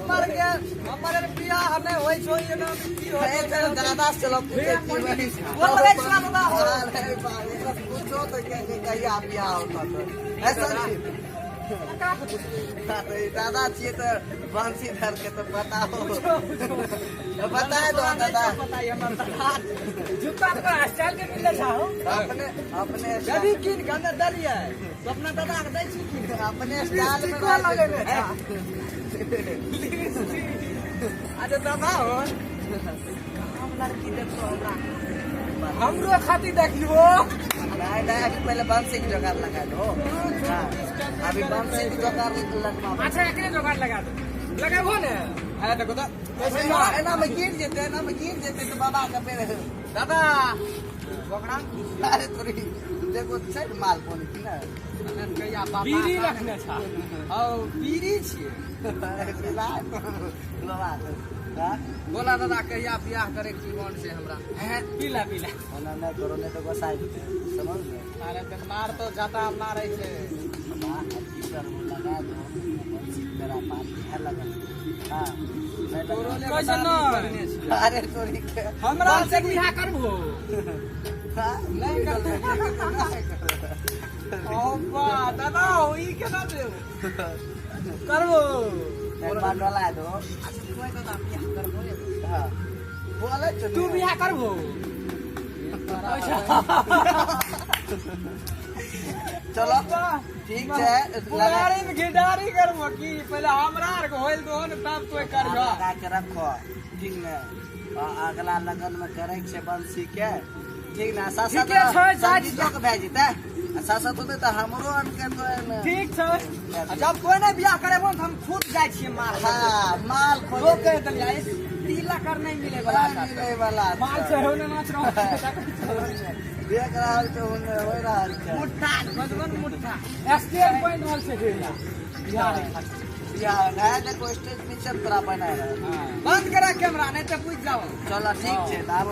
मर गया हमारे बिया हमें वही चाहिए ना की हो दादा चलो वो लगे चला पूछो तो कहीं आप बिया होता तो ऐसा दादा चाहिए तो बंसी धर के तो बताओ बताए दो दादा जूता का स्टाइल के मिले था अपने अपने जब किन गंदा दलिया तो अपना दादा के दै छी अपने स्टाइल में को लगे अरे दादा हो हम लड़की देखो हमरा हमरो खातिर देख लियो नहीं पहले बंसी की जुगाड़ लगा दो अभी बंसी की जुगाड़ लगवा अच्छा एकरे जुगाड़ लगा दो लगाबो ने अरे देखो तो एना में गिर जेते तो बाबा का पेड़ दादा बकरा अरे तोरी देखो छै माल पानी की ना कहिया बाबा बीड़ी रखने था औ बीड़ी छिए बोला दादा कहिया बियाह करे की मन से हमरा पीला पीला ओना नहीं करो नहीं तो गोसाई समझ में अरे मार तो जाता मारे छे लगा दो तेरा पानी है लगा हां कैसे न अरे तोरी के हमरा से बियाह करबो नहीं करबो ओ बा दादा ई केना देव करबो डोला दो तू बियाह करबो चलो ठीक है बुलारी में गिरदारी करबो की पहले हमरा आर को होइल दो न तब तोय करबो लगा के रखो ठीक ने अगला लगन में करे छे बंसी के ठीक ना सासा के लोग भेज देते सासा तो तो हमरो अन के तो ठीक छै जब कोई नहीं बियाह करेबो त हम खुद जाय छी माल हां माल खोलो के दलिया तिला कर नहीं मिले वाला माल से होने नाच रहो देख रहल तो होय रहल छै मुट्ठा भगवान मुट्ठा स्टेज पॉइंट वाल से दिया यार है देखो स्टेज पीछे पूरा बनाया बंद करा कैमरा नहीं तो पूछ जाओ चलो ठीक छै अब